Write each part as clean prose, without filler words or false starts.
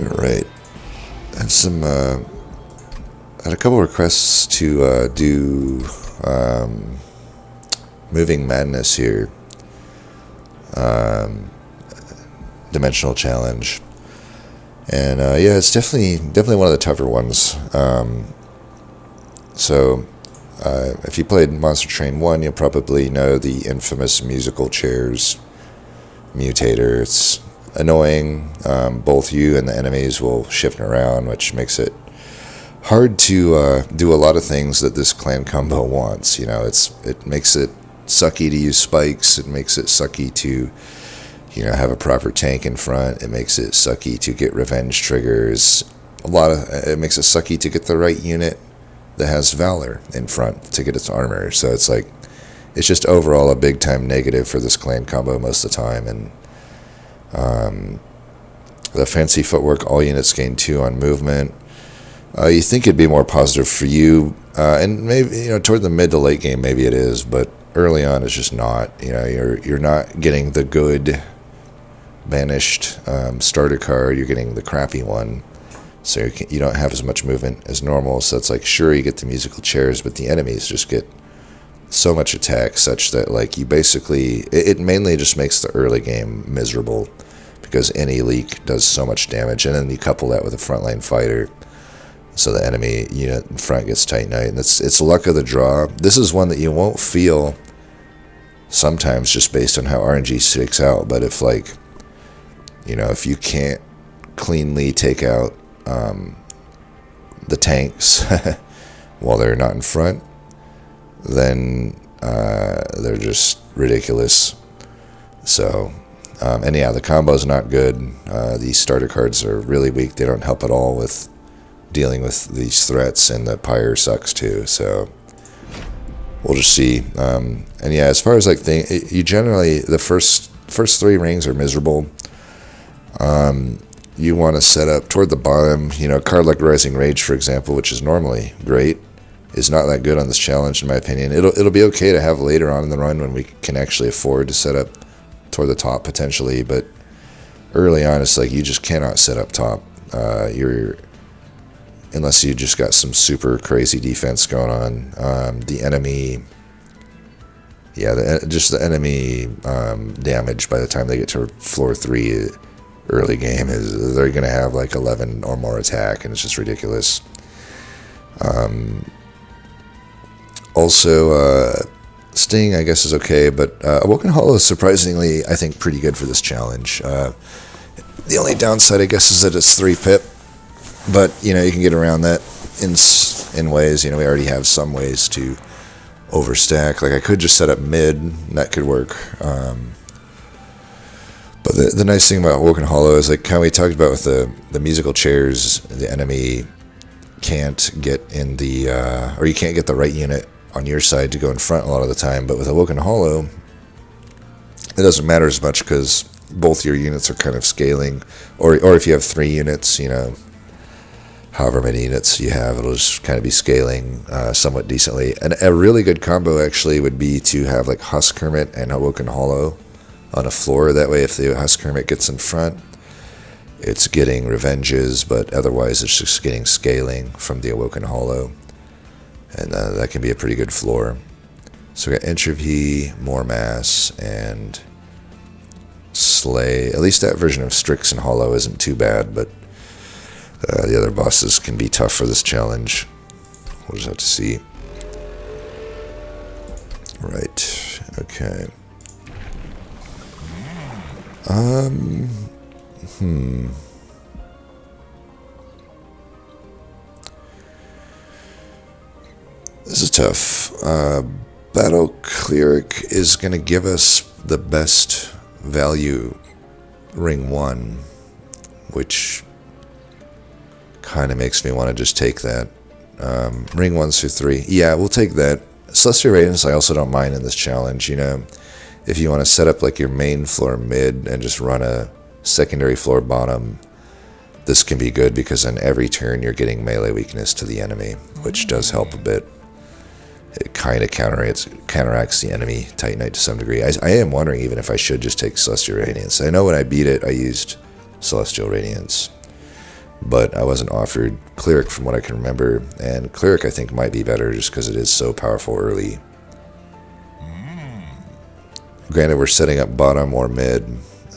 All right. I have some. Had a couple requests to do Moving Madness here. Dimensional challenge, and yeah, it's definitely one of the tougher ones. So, if you played Monster Train 1, you'll probably know the infamous musical chairs mutator. It's annoying. Both you and the enemies will shift around, which makes it hard to do a lot of things that this clan combo wants. It makes it sucky to use spikes. It makes it sucky to have a proper tank in front. It makes it sucky to get revenge triggers. It makes it sucky to get the right unit that has Valor in front to get its armor. So it's just overall a big time negative for this clan combo most of the time. And the fancy footwork, all units gain 2 on movement. You think it'd be more positive for you, and maybe toward the mid to late game maybe it is, but early on it's just not. You're not getting the good banished starter card. You're getting the crappy one, so you don't have as much movement as normal. So it's like, sure, you get the musical chairs, but the enemies just get so much attack, such that you basically it mainly just makes the early game miserable, because any leak does so much damage, and then you couple that with a frontline fighter, so the enemy unit in front gets Titanite, and it's luck of the draw. This is one that you won't feel sometimes just based on how RNG sticks out, but if you can't cleanly take out the tanks while they're not in front, then they're just ridiculous. So, and yeah, the combo's not good. These starter cards are really weak. They don't help at all with dealing with these threats, and the Pyre sucks too. So we'll just see. And yeah, as far as you generally, the first 3 rings are miserable. You want to set up toward the bottom. A card like Rising Rage, for example, which is normally great, is not that good on this challenge, in my opinion. It'll be okay to have later on in the run when we can actually afford to set up toward the top potentially, but early on it's you just cannot set up top. Unless you just got some super crazy defense going on. The enemy, the enemy damage by the time they get to floor 3 early game they're going to have 11 or more attack, and it's just ridiculous. Also, Sting, I guess, is okay, but Awoken Hollow is surprisingly, I think, pretty good for this challenge. The only downside, I guess, is that it's 3 pip, but you can get around that in ways. We already have some ways to overstack. I could just set up mid, and that could work. But the nice thing about Awoken Hollow is how we talked about with the musical chairs, the enemy can't get in or you can't get the right unit on your side to go in front a lot of the time. But with Awoken Hollow, it doesn't matter as much, because both your units are kind of scaling, or if you have 3 units, however many units you have, it'll just kind of be scaling somewhat decently. And a really good combo actually would be to have Husk Hermit and Awoken Hollow on a floor. That way, if the Husk Hermit gets in front, it's getting revenges, but otherwise it's just getting scaling from the Awoken Hollow, and that can be a pretty good floor. So we got Entropy, More Mass, and Slay. At least that version of Strix and Hollow isn't too bad, but the other bosses can be tough for this challenge. We'll just have to see. Right. Okay. This is tough. Battle Cleric is going to give us the best value Ring 1, which kind of makes me want to just take that. Ring 1 through 3. Yeah, we'll take that. Celestial Radiance I also don't mind in this challenge. If you want to set up your main floor mid and just run a secondary floor bottom, this can be good, because on every turn you're getting melee weakness to the enemy, which does help a bit. It kind of counteracts the enemy Titanite to some degree. I am wondering even if I should just take Celestial Radiance. I know when I beat it, I used Celestial Radiance. but I wasn't offered Cleric from what I can remember, and Cleric I think might be better just because it is so powerful early. Granted, we're setting up bottom or mid,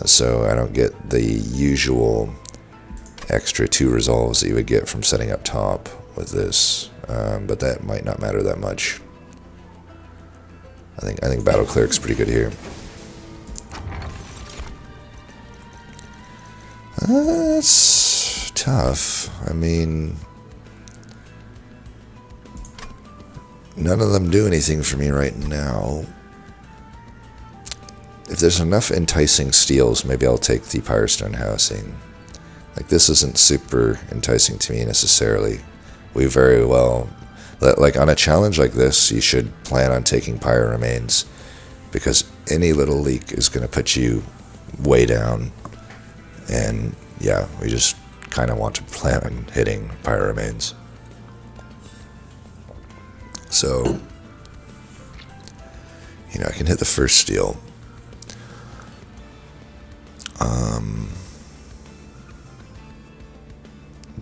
so I don't get the usual extra 2 resolves that you would get from setting up top with this, but that might not matter that much. I think Battle Cleric's pretty good here. That's tough. I mean, none of them do anything for me right now. If there's enough enticing steals, maybe I'll take the Pyrostone Housing. Like, this isn't super enticing to me necessarily. We very well, like on a challenge like this, you should plan on taking Pyre Remains, because any little leak is going to put you way down. And yeah, we just kind of want to plan on hitting Pyre Remains. So, I can hit the first steal.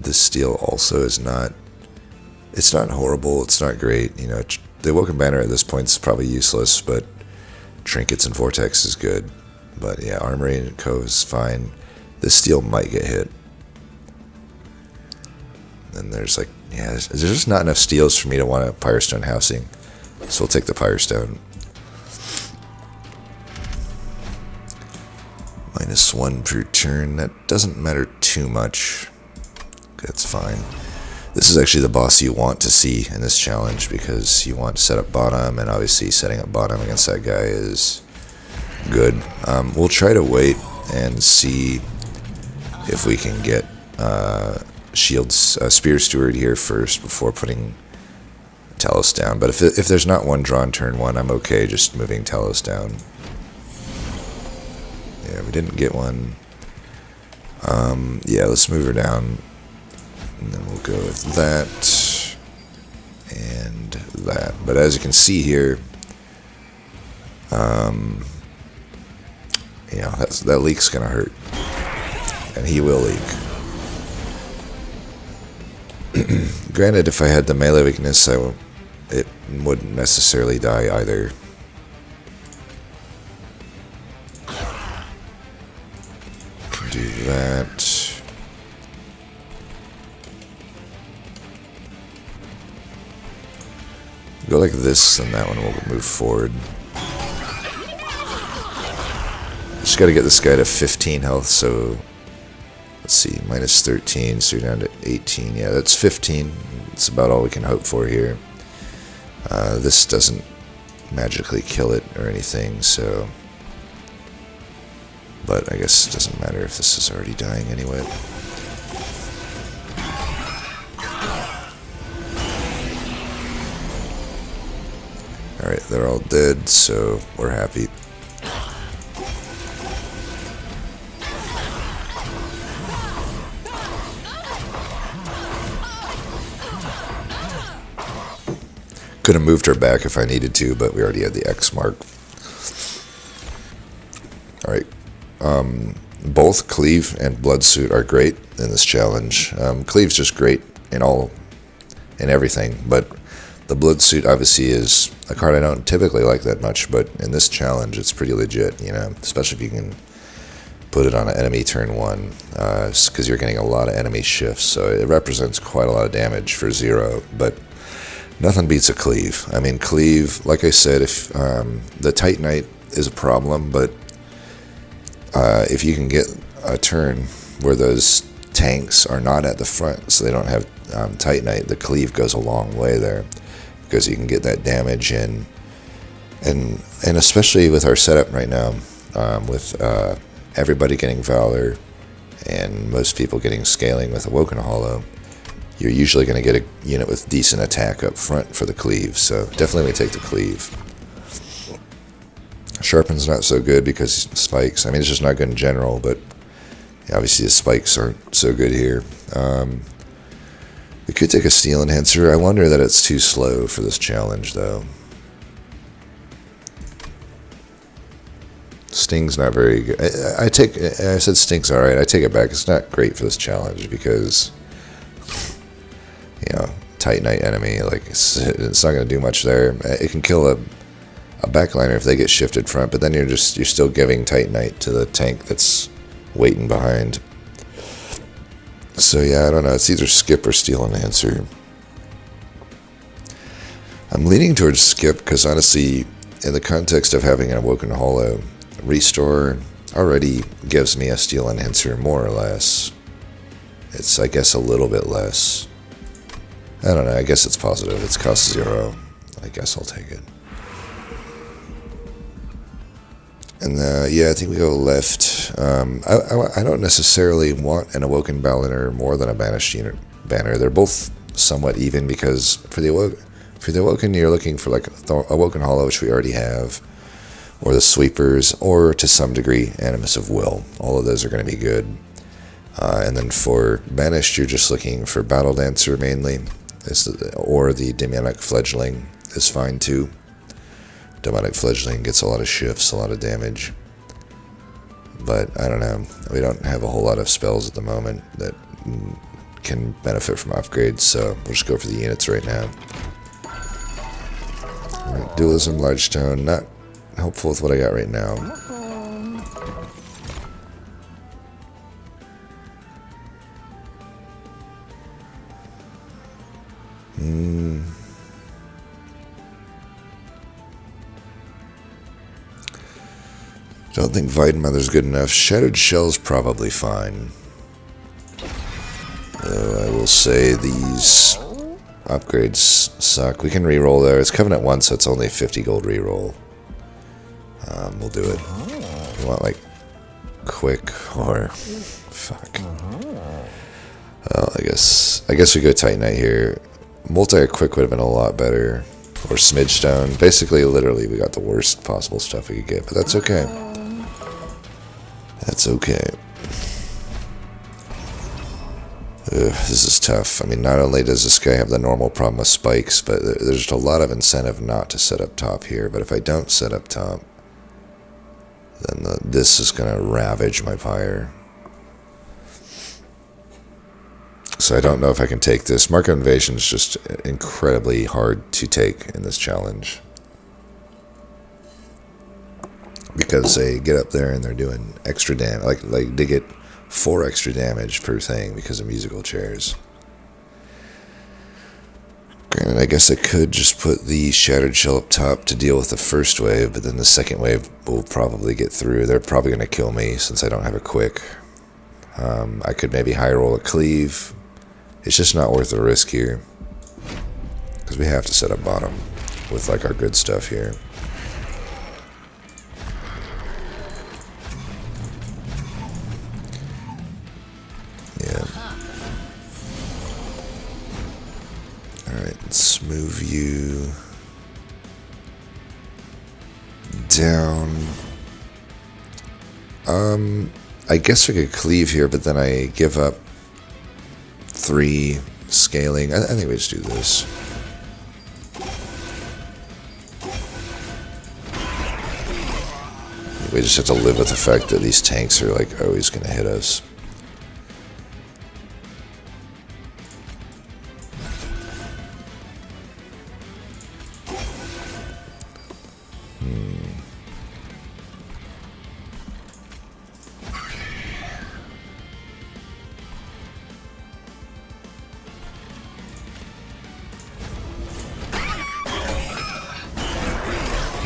This steal also is not, it's not horrible, it's not great. The Awoken Banner at this point is probably useless, but Trinkets and Vortex is good. But yeah, Armory and Co is fine. This steal might get hit. And there's there's just not enough steals for me to want a Pyrostone Housing. So we'll take the Pyrostone. -1 per turn. That doesn't matter too much. That's fine. This is actually the boss you want to see in this challenge, because you want to set up bottom, and obviously setting up bottom against that guy is good. We'll try to wait and see if we can get Spear Steward here first before putting Talos down. But if there's not one drawn turn 1, I'm okay just moving Talos down. Yeah, we didn't get one. Yeah, let's move her down. And then we'll go with that and that. But as you can see here, that leak's going to hurt. And he will leak. Granted, if I had the melee weakness, it wouldn't necessarily die either. Do that. Go like this, and that one will move forward. Just gotta get this guy to 15 health, so let's see, -13, so you're down to 18. Yeah, that's 15. That's about all we can hope for here. This doesn't magically kill it or anything, so... But I guess it doesn't matter if this is already dying anyway. Alright, they're all dead, so we're happy. Could have moved her back if I needed to, but we already had the X mark. Alright. Both Cleave and Bloodsuit are great in this challenge. Cleave's just great in everything, but the Bloodsuit obviously is a card I don't typically like that much, but in this challenge it's pretty legit, especially if you can put it on an enemy turn 1, because you're getting a lot of enemy shifts, so it represents quite a lot of damage for 0, but nothing beats a Cleave. I mean, Cleave, like I said, if the Titanite is a problem, but if you can get a turn where those tanks are not at the front, so they don't have Titanite, the Cleave goes a long way there, because you can get that damage in, and especially with our setup right now, with everybody getting Valor and most people getting Scaling with Awoken Hollow, you're usually going to get a unit with decent attack up front for the Cleave, so definitely we take the Cleave. Sharpen's not so good because spikes. I mean, it's just not good in general, but obviously the spikes aren't so good here. We could take a Steel Enhancer. I wonder that it's too slow for this challenge, though. Sting's not very good. I said Sting's alright. I take it back. It's not great for this challenge because, Titanite enemy, like, it's not going to do much there. It can kill a backliner if they get shifted front, but then you're still giving Titanite to the tank that's waiting behind. So yeah, I don't know. It's either skip or Steel Enhancer. I'm leaning towards skip because honestly, in the context of having an Awoken Hollow, Restore already gives me a Steel Enhancer more or less. It's, I guess, a little bit less. I don't know. I guess it's positive. It's cost 0. I guess I'll take it. And yeah, I think we go left. I don't necessarily want an Awoken Baliner more than a Banished Banner. They're both somewhat even because for the Awoken, you're looking for like Awoken Hollow, which we already have, or the Sweepers, or to some degree Animus of Will. All of those are going to be good. And then for Banished, you're just looking for Battle Dancer mainly, or the Demonic Fledgling is fine too. Demonic Fledgling gets a lot of shifts, a lot of damage. But, I don't know. We don't have a whole lot of spells at the moment that can benefit from upgrades, so we'll just go for the units right now. Dualism, Large Stone, not helpful with what I got right now. Don't think Vine Mother's good enough. Shattered Shell's probably fine. Though I will say these upgrades suck. We can reroll there. It's Covenant 1, so it's only a 50 gold reroll. We'll do it. We want like quick or fuck. Well, I guess we go Titanite here. Multi or quick would have been a lot better. Or Smidge Stone. Basically, literally, we got the worst possible stuff we could get, but that's okay. That's okay. This is tough. I mean, not only does this guy have the normal problem with spikes, but there's just a lot of incentive not to set up top here. But if I don't set up top, then this is going to ravage my Pyre. So I don't know if I can take this. Mark of Invasion is just incredibly hard to take in this challenge. Because they get up there and they're doing extra damage. Like they get 4 extra damage per thing because of musical chairs. Granted, I guess I could just put the Shattered Shell up top to deal with the first wave, but then the second wave will probably get through. They're probably going to kill me since I don't have a quick. I could maybe high roll a cleave. It's just not worth the risk here. Because we have to set up bottom with like our good stuff here. Yeah. Alright, let's move you down. I guess we could cleave here, but then I give up 3 scaling. I think we just do this. We just have to live with the fact that these tanks are like always going to hit us.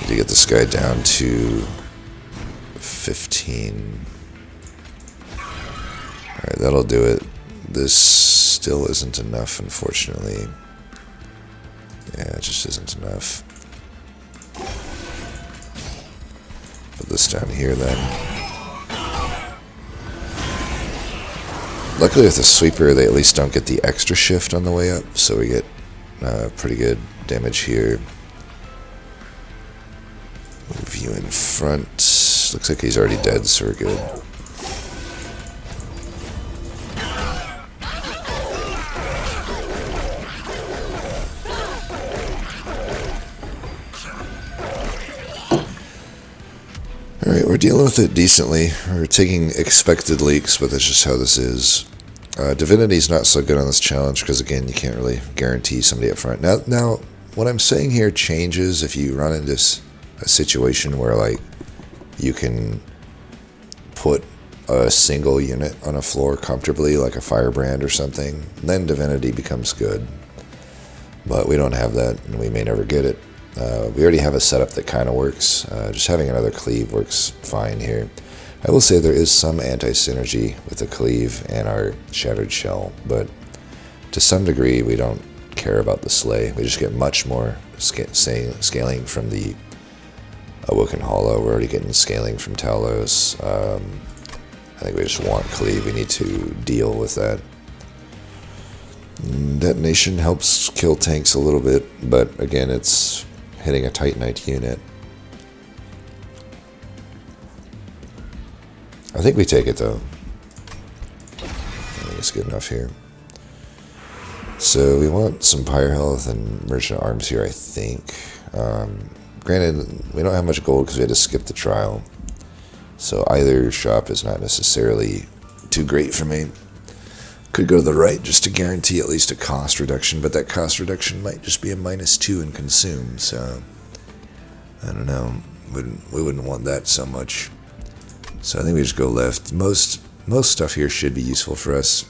To get this guy down to 15. Alright, that'll do it. This still isn't enough, unfortunately. Yeah, it just isn't enough. Put this down here then. Luckily with the Sweeper, they at least don't get the extra shift on the way up, so we get pretty good damage here. Move you in front. Looks like he's already dead, so we're good. Alright, we're dealing with it decently. We're taking expected leaks, but that's just how this is. Divinity's not so good on this challenge because, again, you can't really guarantee somebody up front. Now, what I'm saying here changes if you run into a situation where, like, you can put a single unit on a floor comfortably, like a Firebrand or something. Then Divinity becomes good. But we don't have that, and we may never get it. We already have a setup that kind of works. Just having another cleave works fine here. I will say there is some anti-synergy with the cleave and our Shattered Shell, but to some degree we don't care about the Slay. We just get much more scaling from the Awoken Hollow. We're already getting scaling from Talos. I think we just want cleave. We need to deal with that. Detonation helps kill tanks a little bit, but again, it's hitting a Titanite unit. I think we take it though. I think it's good enough here. So we want some Pyre Health and Merchant Arms here, I think. Granted, we don't have much gold because we had to skip the trial. So either shop is not necessarily too great for me. Could go to the right just to guarantee at least a cost reduction, but that cost reduction might just be a -2 in consume, so I don't know. We wouldn't want that so much. So I think we just go left. Most stuff here should be useful for us,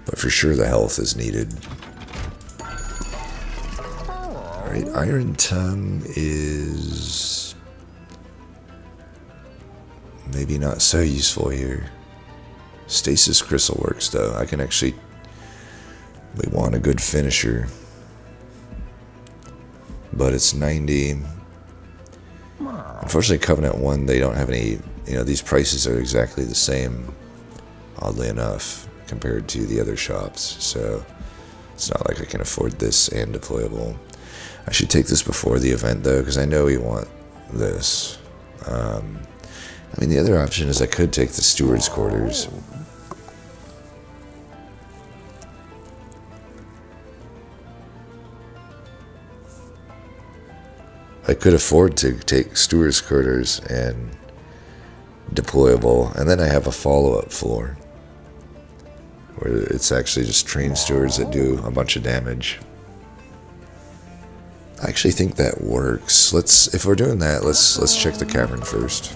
but for sure the health is needed. Alright, Iron Tongue is maybe not so useful here. Stasis Crystal works though. I can actually... We want a good finisher. But it's 90. Unfortunately, Covenant 1, they don't have any... You know, these prices are exactly the same, oddly enough, compared to the other shops. So, it's not like I can afford this and deployable. I should take this before the event, though, because I know we want this. I mean, the other option is I could take the Steward's Quarters. I could afford to take Steward's Quarters and deployable, and then I have a follow-up floor where it's actually just trained stewards that do a bunch of damage. I actually think that works. If we're doing that, let's check the cavern first.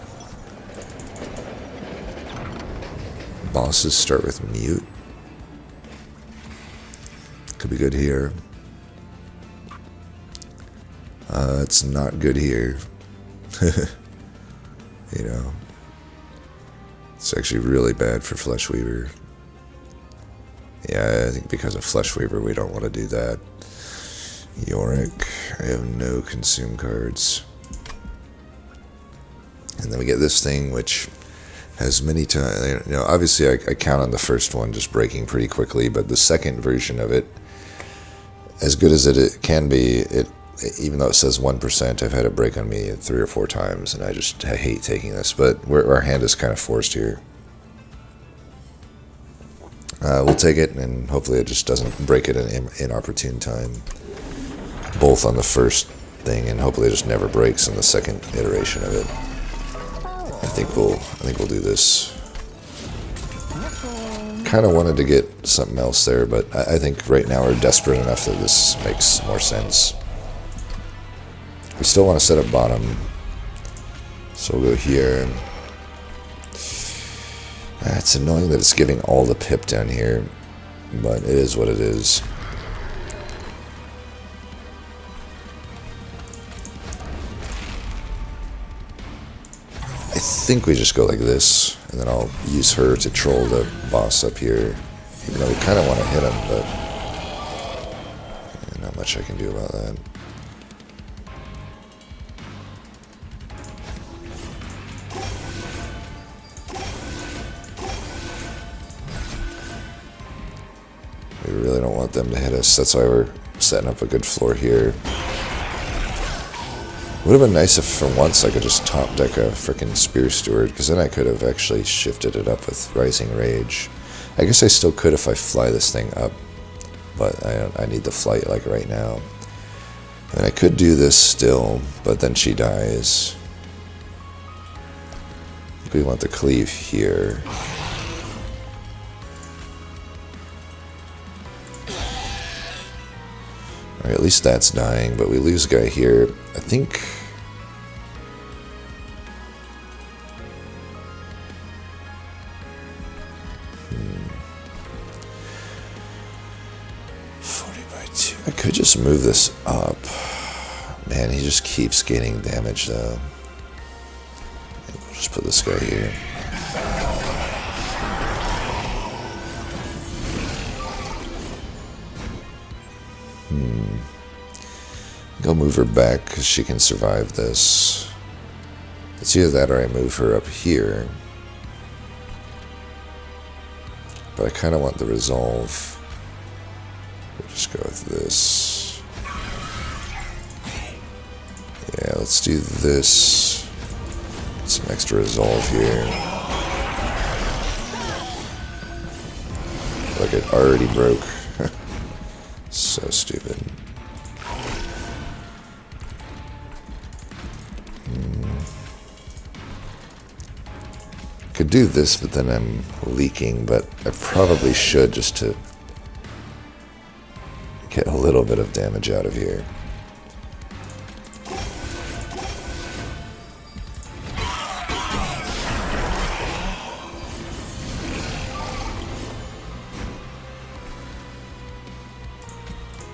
Bosses start with mute. Could be good here. It's not good here. You know. It's actually really bad for Fleshweaver. Yeah, I think because of Fleshweaver we don't want to do that. Yorick, I have no consume cards. And then we get this thing which has many times, you know, obviously I count on the first one just breaking pretty quickly, but the second version of it, as good as it can be, even though it says 1%, I've had it break on me 3 or 4 times, and I hate taking this, but our hand is kind of forced here. We'll take it, and hopefully it just doesn't break it at an inopportune time. Both on the first thing, and hopefully it just never breaks on the second iteration of it. I think we'll do this. Kind of wanted to get something else there, but I think right now we're desperate enough that this makes more sense. We still want to set up bottom, so we'll go here. It's annoying that it's giving all the pip down here, but it is what it is. I think we just go like this, and then I'll use her to troll the boss up here, even though we kind of want to hit him, but not much I can do about that. We really don't want them to hit us. That's why we're setting up a good floor here. Would have been nice if for once I could just top deck a frickin' Spear Steward, because then I could have actually shifted it up with Rising Rage. I guess I still could if I fly this thing up, but I need the flight like right now. And I could do this still, but then she dies. We want the cleave here. Alright, at least that's dying, but we lose a guy here. I think... 40 by 2. I could just move this up. Man, he just keeps gaining damage, though. We'll just put this guy here. Go move her back because she can survive this. It's either that or I move her up here. But I kind of want the resolve. We'll just go with this. Yeah, let's do this. Get some extra resolve here. Like it already broke. So stupid. Could do this, but then I'm leaking, but I probably should just to get a little bit of damage out of here.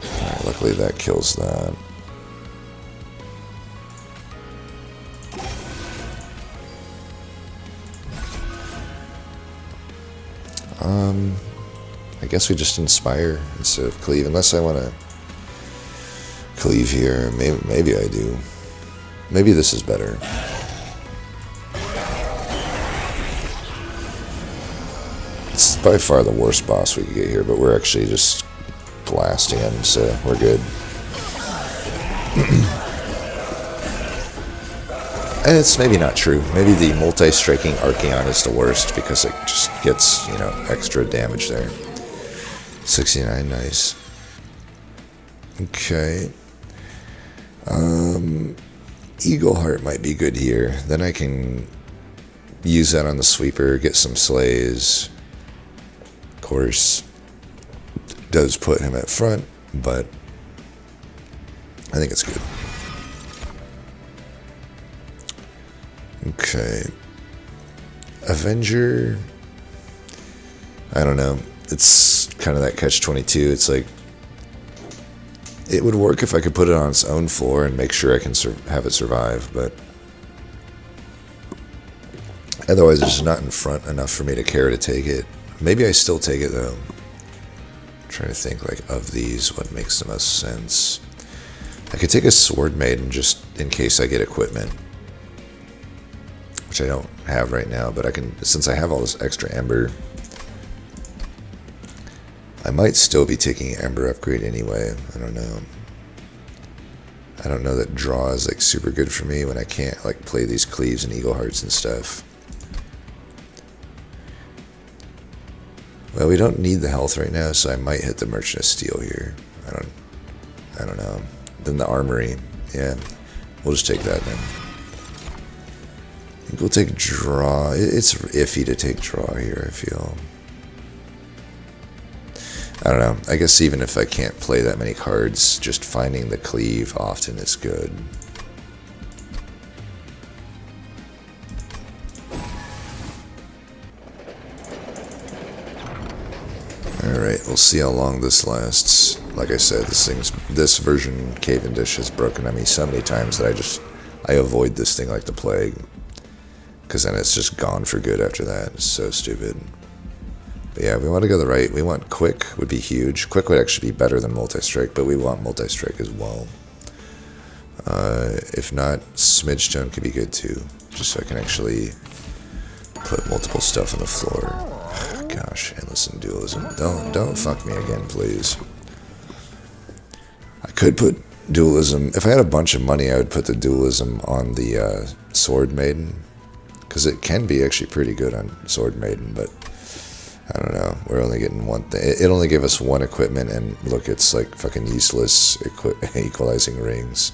Alright, luckily that kills that. I guess we just inspire instead of cleave, unless I want to cleave here. Maybe I do. Maybe this is better. It's by far the worst boss we could get here, but we're actually just blasting him, so we're good. And it's maybe not true. Maybe the multi-striking Archaon is the worst because it just gets, you know, extra damage there. 69, nice. Okay. Eagleheart might be good here. Then I can use that on the sweeper, get some slays. Of course, does put him at front, but I think it's good. Okay. Avenger. I don't know. It's kind of that catch-22. It's like, it would work if I could put it on its own floor and make sure I can have it survive, but otherwise it's just not in front enough for me to care to take it. Maybe I still take it, though. I'm trying to think, like, of these, what makes the most sense. I could take a Sword Maiden just in case I get equipment, which I don't have right now, but I can, since I have all this extra Ember, I might still be taking Ember upgrade anyway. I don't know. I don't know that draw is like super good for me when I can't like play these cleaves and Eaglehearts and stuff. Well, we don't need the health right now, so I might hit the Merchant of Steel here. I don't know. Then the Armory. Yeah. We'll just take that then. I think we'll take draw. It's iffy to take draw here, I feel. I don't know. I guess even if I can't play that many cards, just finding the cleave often is good. Alright, we'll see how long this lasts. Like I said, this version Cavendish has broken on me so many times that I avoid this thing like the plague. Because then it's just gone for good after that. It's so stupid. But yeah, we want to go the right. We want Quick would be huge. Quick would actually be better than Multi-Strike, but we want Multi-Strike as well. If not, Smidge Stone could be good too. Just so I can actually put multiple stuff on the floor. Gosh, Endless and Dualism. Don't fuck me again, please. I could put Dualism. If I had a bunch of money, I would put the Dualism on the Sword Maiden. Because it can be actually pretty good on Sword Maiden, but I don't know. We're only getting one thing. It only gave us one equipment, and look, it's like fucking useless equalizing rings.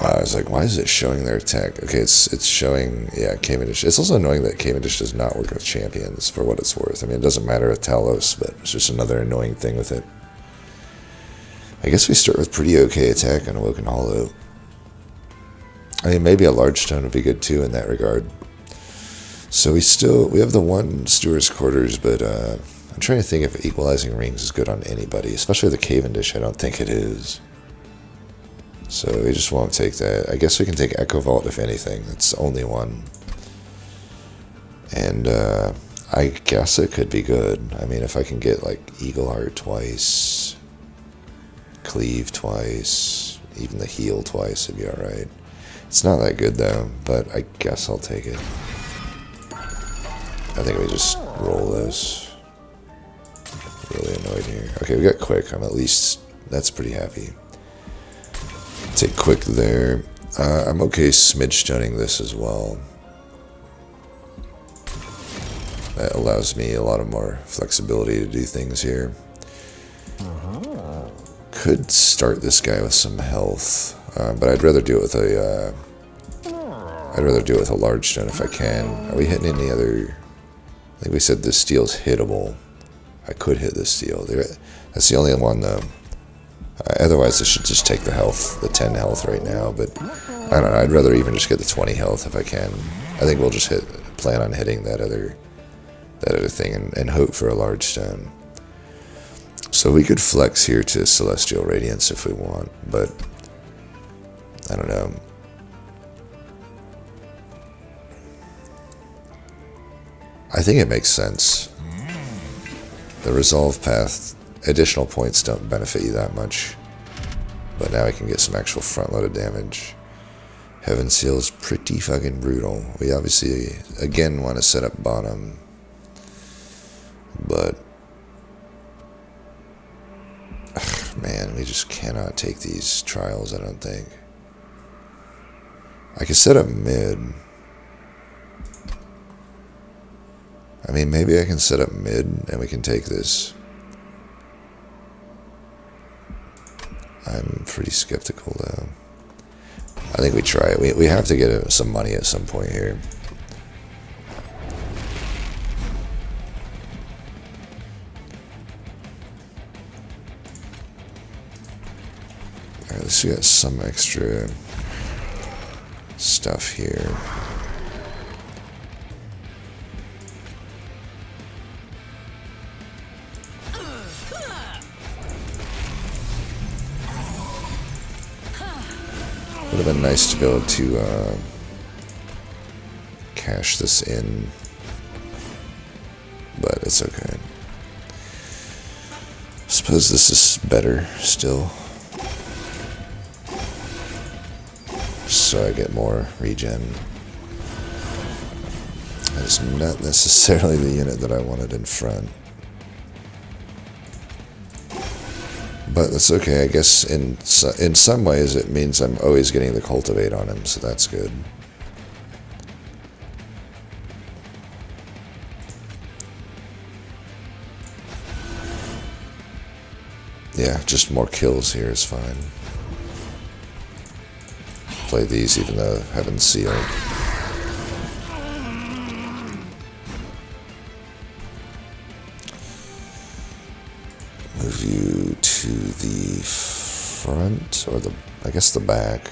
I was like, why is it showing their attack? Okay, it's showing, yeah, Cavendish. It's also annoying that Cavendish does not work with champions, for what it's worth. I mean, it doesn't matter with Talos, but it's just another annoying thing with it. I guess we start with pretty okay attack on Awoken Hollow. I mean, maybe a large stone would be good too in that regard. So we have the one Stewart's Quarters, but I'm trying to think if Equalizing Rings is good on anybody, especially the Cavendish. I don't think it is. So we just won't take that. I guess we can take Echo Vault if anything. It's the only one. And I guess it could be good. I mean, if I can get like Eagle Heart twice, Cleave twice, even the Heal twice, it'd be alright. It's not that good though, but I guess I'll take it. I think we just roll this. Really annoyed here. Okay, we got Quick. I'm at least, that's pretty happy. Take Quick there. I'm okay smidge stunning this as well. That allows me a lot of more flexibility to do things here. Could start this guy with some health, but I'd rather do it with a. I'd rather do it with a large stone if I can. Are we hitting any other? I think we said this steel's hittable. I could hit this steel. That's the only one though. Otherwise, I should just take the health, the 10 health right now. But I don't know. I'd rather even just get the 20 health if I can. I think we'll just plan on hitting that other thing and hope for a large stone. So we could flex here to Celestial Radiance if we want, but I don't know. I think it makes sense. The resolve path, additional points don't benefit you that much. But now I can get some actual front-loaded damage. Heaven Seal is pretty fucking brutal. We obviously, again, want to set up bottom. But, man, we just cannot take these trials, I don't think. I could set up mid. I mean, maybe I can set up mid and we can take this. I'm pretty skeptical though. I think we try it. We have to get some money at some point here. Alright, let's get some extra stuff here. Would have been nice to be able to cash this in, but it's okay. Suppose this is better still, so I get more regen. It's not necessarily the unit that I wanted in front. But that's okay, I guess in some ways it means I'm always getting the Cultivate on him, so that's good. Yeah, just more kills here is fine. Play these even though Heaven Seal. Move you to the front, or I guess the back.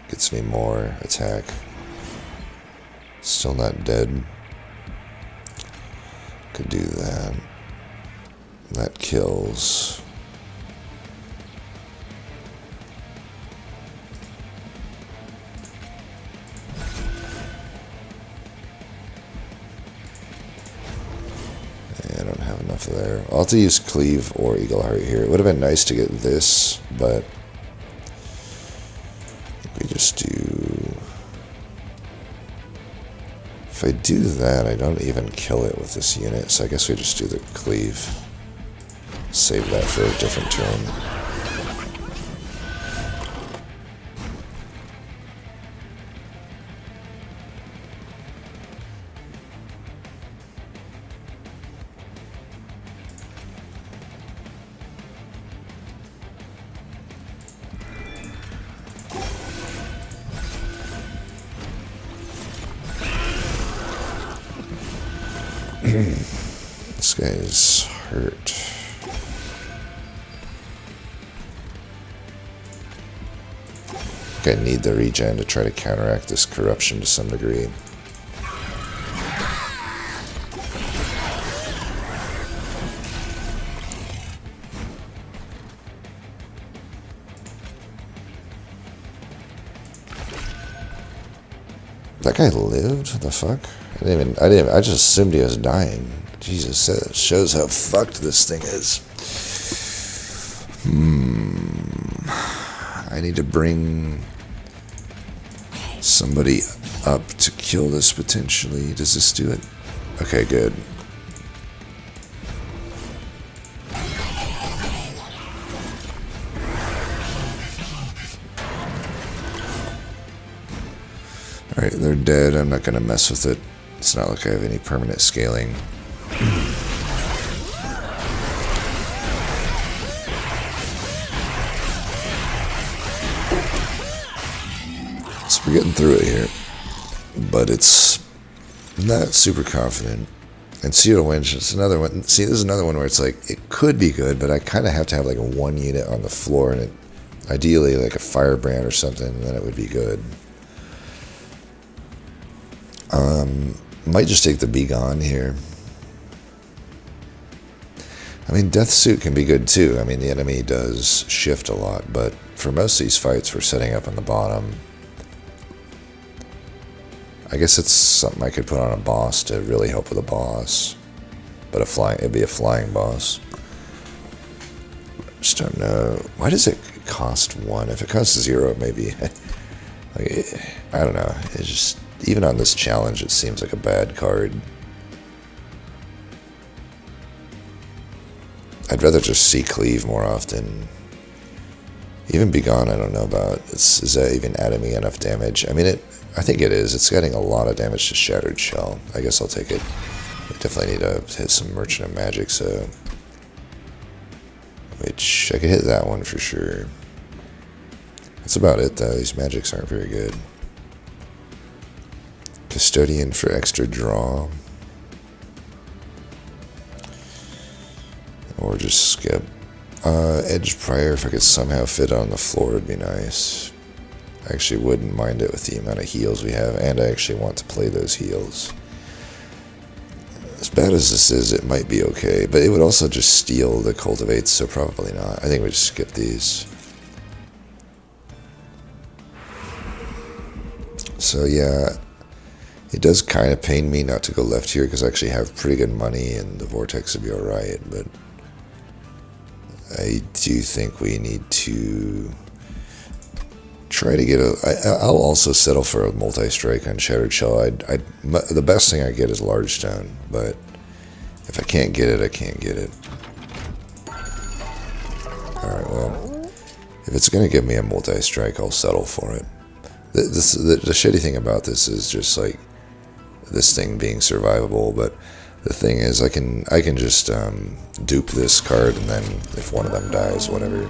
Gets me more attack. Still not dead. Could do that. That kills. I don't have enough there. I'll have to use Cleave or Eagle Heart here. It would have been nice to get this, but we just do. If I do that, I don't even kill it with this unit, so I guess we just do the Cleave. Save that for a different turn. This guy is hurt. I think I need the regen to try to counteract this corruption to some degree. That guy lived? What the fuck? I just assumed he was dying. Jesus, that shows how fucked this thing is. I need to bring somebody up to kill this potentially. Does this do it? Okay, good. Alright, they're dead. I'm not going to mess with it. It's not like I have any permanent scaling. So we're getting through it here. But it's not super confident. And Pseudo Winch is another one. See, this is another one where it's like, it could be good, but I kind of have to have like a one unit on the floor, and it, ideally like a Firebrand or something, and then it would be good. Might just take the Be Gone here. I mean, Death Suit can be good too. I mean, the enemy does shift a lot, but for most of these fights, we're setting up on the bottom. I guess it's something I could put on a boss to really help with a boss, but it'd be a flying boss. Just don't know. Why does it cost 1? If it costs 0, maybe. Like, I don't know. It's just, even on this challenge, it seems like a bad card. I'd rather just see Cleave more often. Even Be Gone, I don't know about. Is that even adding me enough damage? I mean, I think it is. It's getting a lot of damage to Shattered Shell. I guess I'll take it. I definitely need to hit some Merchant of Magic, so... Which, I could hit that one for sure. That's about it, though. These magics aren't very good. Custodian for extra draw. Or just skip. Edge Prior, if I could somehow fit it on the floor, would be nice. I actually wouldn't mind it with the amount of heals we have, and I actually want to play those heals. As bad as this is, it might be okay, but it would also just steal the Cultivates, so probably not. I think we just skip these. So yeah, it does kind of pain me not to go left here, because I actually have pretty good money, and the Vortex would be alright, but I do think we need to try to get I'll also settle for a multi-strike on Shattered Shell. The best thing I get is Large Stone, but if I can't get it, I can't get it. Alright, well, if it's going to give me a multi-strike, I'll settle for it. The shitty thing about this is just like this thing being survivable, but the thing is I can just dupe this card, and then if one of them dies, whatever.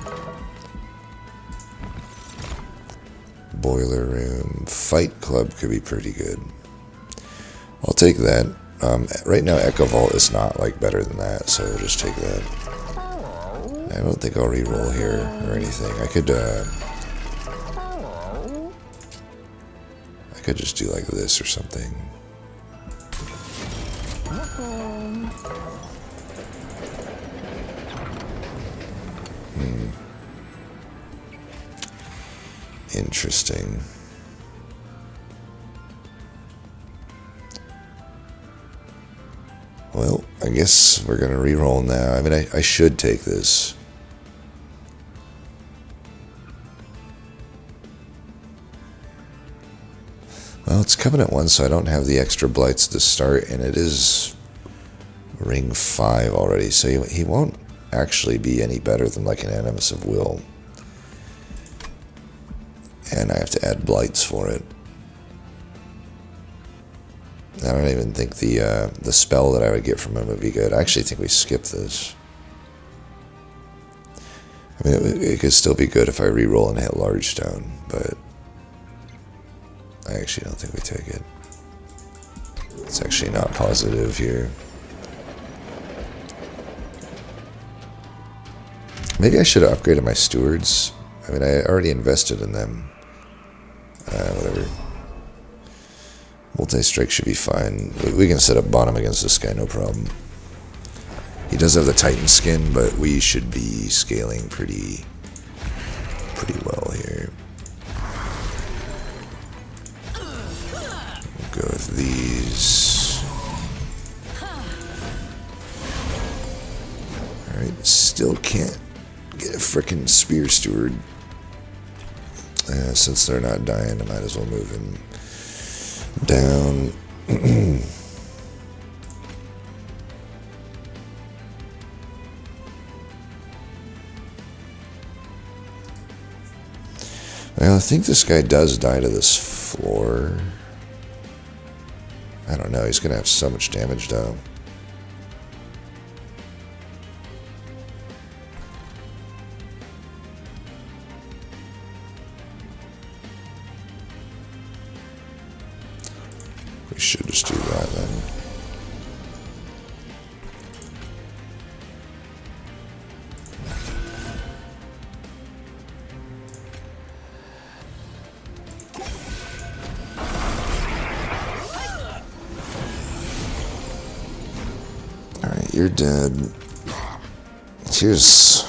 Boiler Room. Fight Club could be pretty good. I'll take that. Right now Echo Vault is not like better than that, so we'll just take that. I don't think I'll reroll here or anything. I could just do like this or something. Interesting. Well, I guess we're gonna reroll now. I mean, I should take this. Well, it's Covenant 1, so I don't have the extra blights to start, and it is Ring 5 already, so he won't actually be any better than like an Animus of Will. And I have to add blights for it. I don't even think the spell that I would get from him would be good. I actually think we skip this. I mean, it could still be good if I reroll and hit Large Stone, but I actually don't think we take it. It's actually not positive here. Maybe I should have upgraded my stewards. I mean, I already invested in them. Whatever. Multi-strike should be fine. We can set up bottom against this guy, no problem. He does have the Titan skin, but we should be scaling pretty well here. We'll go with these. Alright, still can't get a frickin' spear steward. Since they're not dying, I might as well move him down. Well, I think this guy does die to this floor. I don't know, he's gonna have so much damage though. We should just do that then. Alright, you're dead. Here's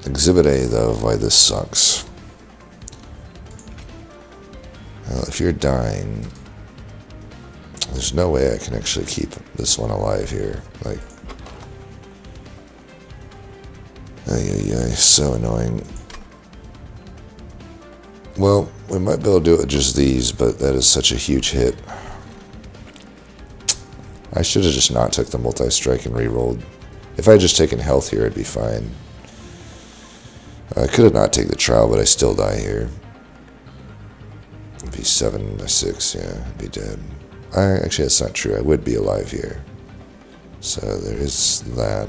Exhibit A though of why this sucks. Well, if you're dying, there's no way I can actually keep this one alive here. Like, so annoying. Well, we might be able to do it with just these, but that is such a huge hit. I should have just not took the multi-strike and re-rolled. If I had just taken health here, it'd be fine. I could have not taken the trial, but I still die here. It'd be 7 by 6, yeah, I'd be dead. Actually, that's not true. I would be alive here. So there is that.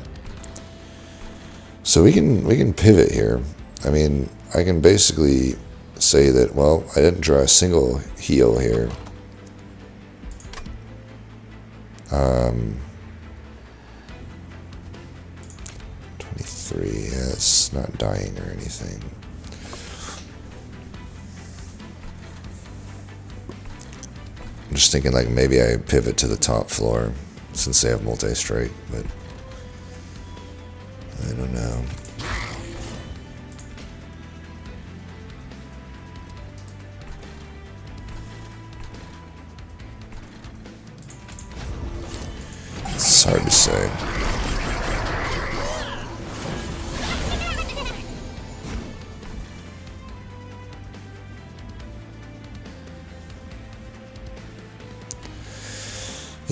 So we can pivot here. I mean, I can basically say that, well, I didn't draw a single heal here. 23, yeah, it's not dying or anything. I'm just thinking like maybe I pivot to the top floor since they have multi-strike, but I don't know. It's hard to say.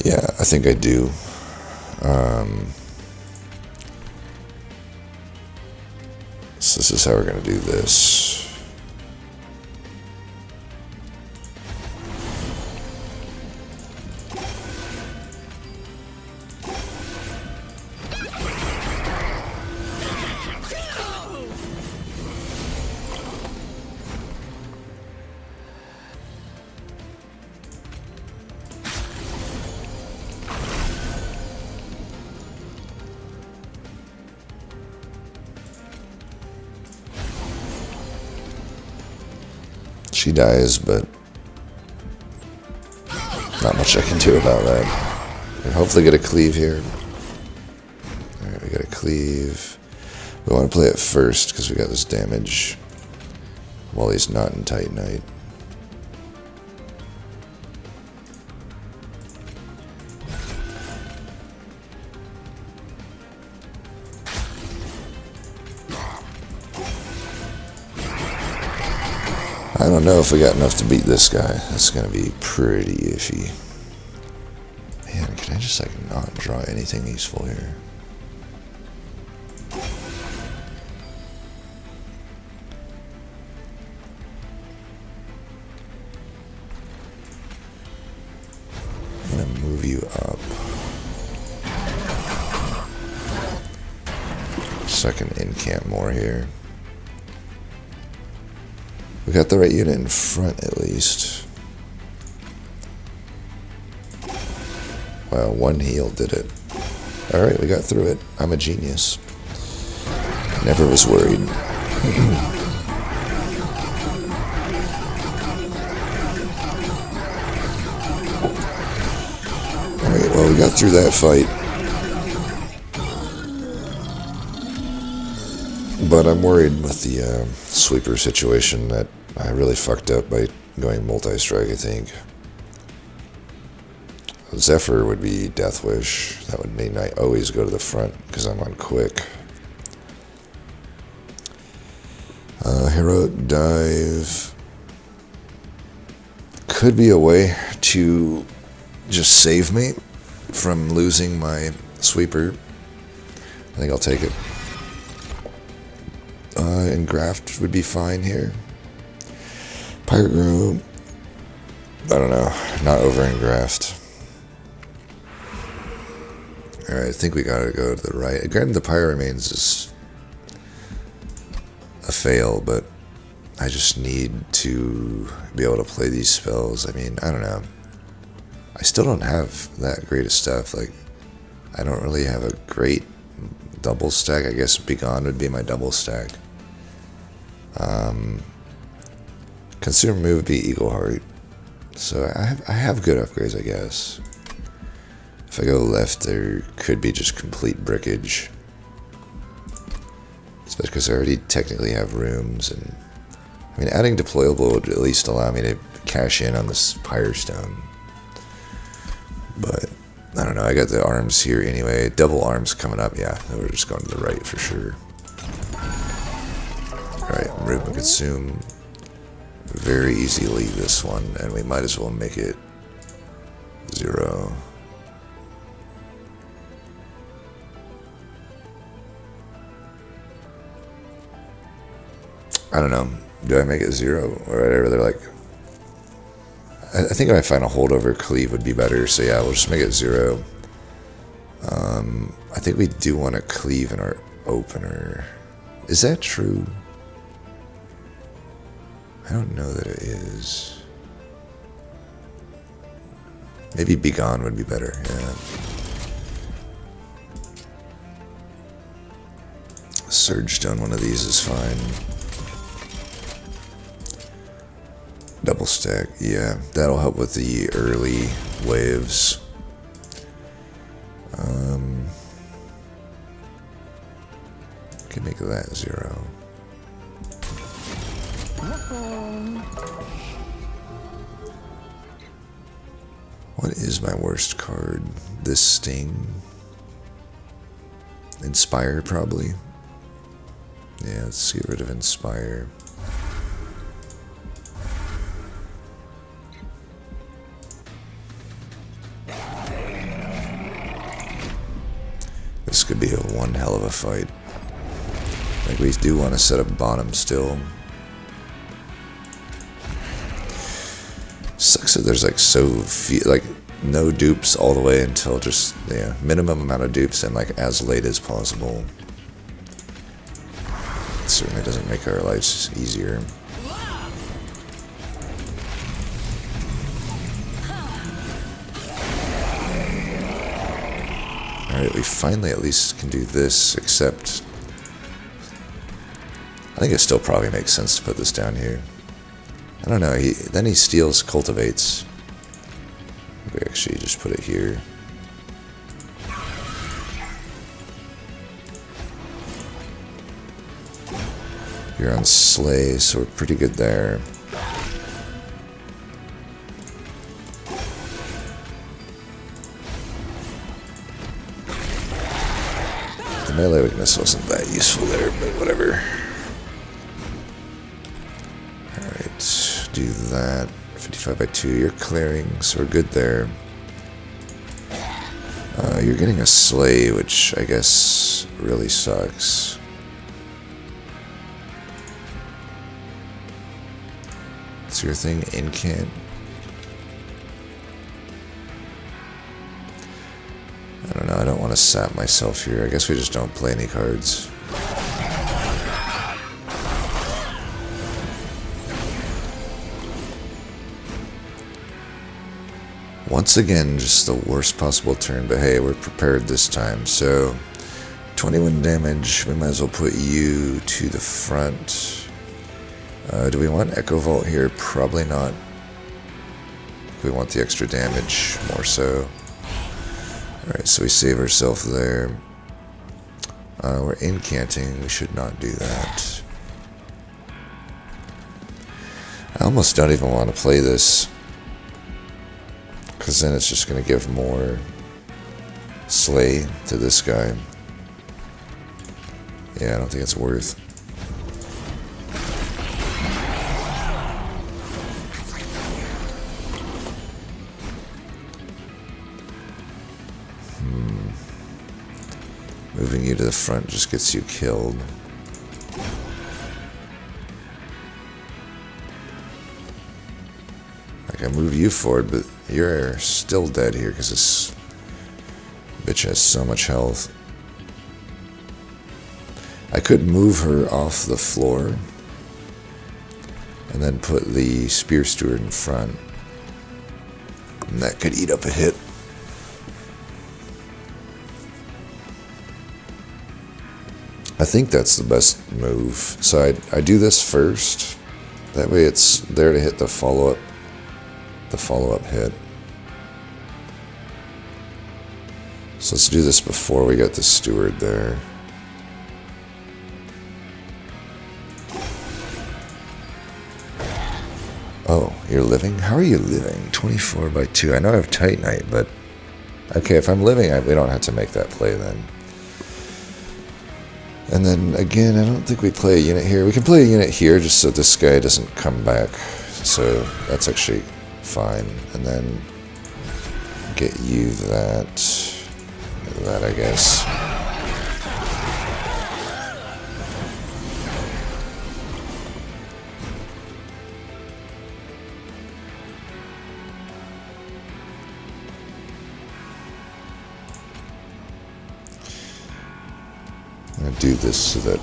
Yeah, I think I do. So this is how we're going to do this. She dies, but not much I can do about that. We'll hopefully get a cleave here. Alright, we got a cleave. We want to play it first because we got this damage while he's not in Titanite. I don't know if we got enough to beat this guy. That's going to be pretty iffy. Man, can I just like not draw anything useful here? I'm going to move you up so I can incamp more here. We got the right unit in front, at least. Wow, one heal did it. Alright, we got through it. I'm a genius. Never was worried. Alright, well, we got through that fight. But I'm worried with the sweeper situation that I really fucked up by going multi-strike, I think. Zephyr would be Death Wish. That would mean I always go to the front because I'm on quick. Heroic Dive could be a way to just save me from losing my sweeper. I think I'll take it. Engraft would be fine here. Pirate Room, I don't know, not over Engraft. Alright, I think we gotta go to the right. Granted, the Pyro Remains is a fail, but I just need to be able to play these spells. I mean, I don't know. I still don't have that great of stuff. Like, I don't really have a great double stack. I guess Begone would be my double stack. Consumer move would be Eagle Heart. So I have good upgrades, I guess. If I go left, there could be just complete brickage. Especially because I already technically have rooms. And I mean, adding deployable would at least allow me to cash in on this Pyre Stone. But I don't know, I got the arms here anyway. Double arms coming up, yeah. We're just going to the right for sure. Alright, Room and Consume. Very easy to leave this one, and we might as well make it 0. I don't know. Do I make it 0 or whatever? They're like, I think if I find a holdover cleave would be better. So yeah, we'll just make it 0. I think we do want to cleave in our opener. Is that true? I don't know that it is. Maybe Begone would be better, yeah. Surge Stone, one of these is fine. Double stack, yeah. That'll help with the early waves. Can make that 0. What is my worst card? This Sting? Inspire, probably. Yeah, let's get rid of Inspire. This could be one hell of a fight. Like, we do want to set up bottom still. Sucks that there's like like no dupes all the way until just minimum amount of dupes and like as late as possible. It certainly doesn't make our lives easier. Alright, we finally at least can do this, except I think it still probably makes sense to put this down here. I don't know, then he steals Cultivates. We actually just put it here. You're on Slay, so we're pretty good there. The melee weakness wasn't that useful there, but whatever. Alright, do that. 55 by 2, you're clearing, so we're good there. You're getting a Slay, which I guess really sucks. What's your thing? Incant? I don't know, I don't want to sap myself here. I guess we just don't play any cards. Once again, just the worst possible turn, but hey, we're prepared this time. So, 21 damage. We might as well put you to the front. Do we want Echo Vault here? Probably not. We want the extra damage more so. Alright, so we save ourselves there. We're incanting. We should not do that. I almost don't even want to play this, because then it's just going to give more slay to this guy. Yeah, I don't think it's worth. Moving you to the front just gets you killed. Like, I move you forward, but you're still dead here because this bitch has so much health. I could move her off the floor and then put the Spear Steward in front, and that could eat up a hit. I think that's the best move. So I do this first. That way it's there to hit the follow-up hit. So let's do this before we get the Steward there. Oh, you're living? How are you living? 24 by 2. I know I have Titanite, but okay, if I'm living, we don't have to make that play then. And then, again, I don't think we play a unit here. We can play a unit here just so this guy doesn't come back. So that's actually fine. And then get you that, I guess. I'm going to do this so that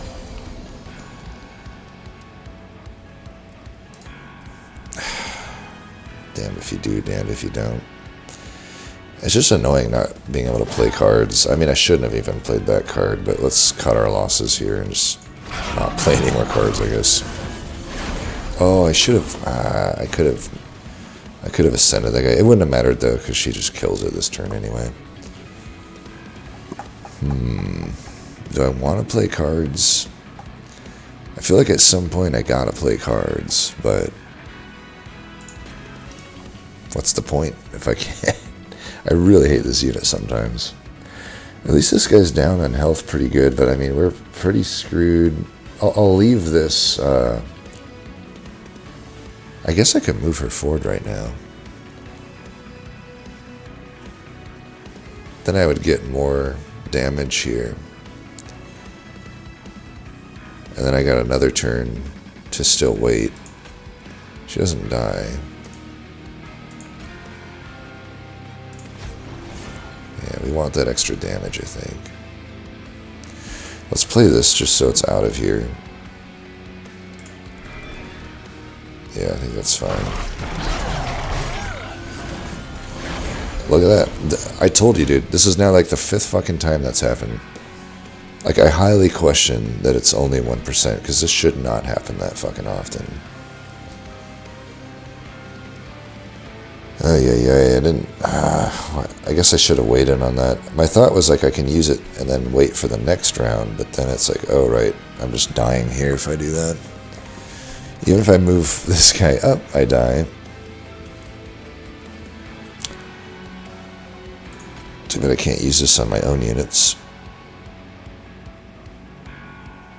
damned if you do, damned if you don't. It's just annoying not being able to play cards. I mean, I shouldn't have even played that card, but let's cut our losses here and just not play any more cards, I guess. Oh, I should have. I could have ascended that guy. It wouldn't have mattered though, because she just kills it this turn anyway. Do I want to play cards? I feel like at some point I gotta play cards, but what's the point if I can't? I really hate this unit sometimes. At least this guy's down on health pretty good, but I mean, we're pretty screwed. I'll leave this. I guess I could move her forward right now. Then I would get more damage here. And then I got another turn to still wait. She doesn't die. Yeah, we want that extra damage, I think. Let's play this just so it's out of here. Yeah, I think that's fine. Look at that. I told you, dude. This is now like the 5th fucking time that's happened. Like, I highly question that it's only 1%, because this should not happen that fucking often. Oh, yeah, I didn't... I guess I should have waited on that. My thought was, like, I can use it and then wait for the next round, but then it's like, oh, right, I'm just dying here if I do that. Even if I move this guy up, I die. Too bad I can't use this on my own units.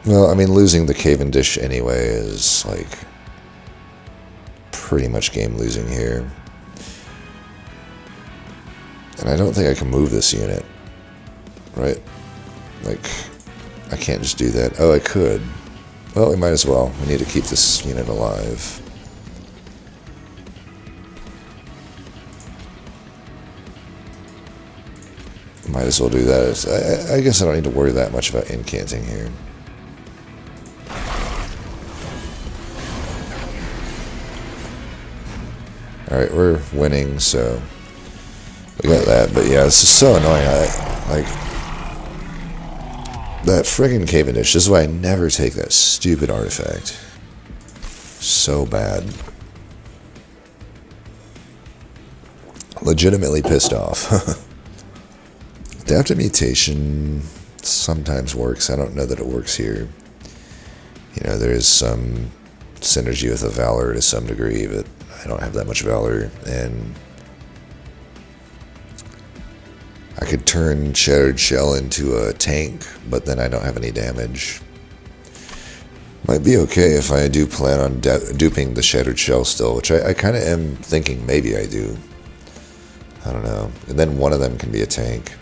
Well, I mean, losing the Cavendish anyway is, like, pretty much game losing here. And I don't think I can move this unit, right? Like, I can't just do that. Oh, I could. Well, we might as well. We need to keep this unit alive. Might as well do that. I guess I don't need to worry that much about incanting here. Alright, we're winning, so we got that. But yeah, this is so annoying. That friggin' Cavendish. This is why I never take that stupid artifact. So bad. Legitimately pissed off. Adaptive Mutation sometimes works. I don't know that it works here. You know, there is some synergy with a Valor to some degree, but I don't have that much Valor, and I could turn Shattered Shell into a tank, but then I don't have any damage. Might be okay if I do plan on duping the Shattered Shell still, which I kind of am thinking maybe I do. I don't know. And then one of them can be a tank.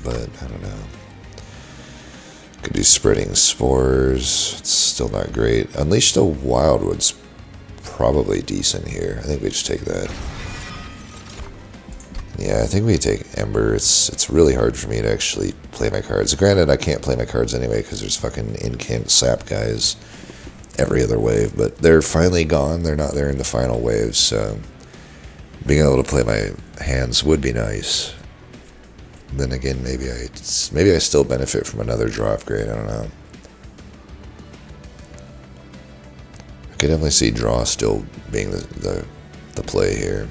But I don't know. Could do Spreading Spores. It's still not great. Unleash the Wildwood's probably decent here. I think we just take that. Yeah, I think we take Ember. It's really hard for me to actually play my cards. Granted, I can't play my cards anyway because there's fucking incant sap guys every other wave, but they're finally gone. They're not there in the final wave, so being able to play my hands would be nice. Then again, maybe I still benefit from another draw upgrade. I don't know. I could definitely see draw still being the play here.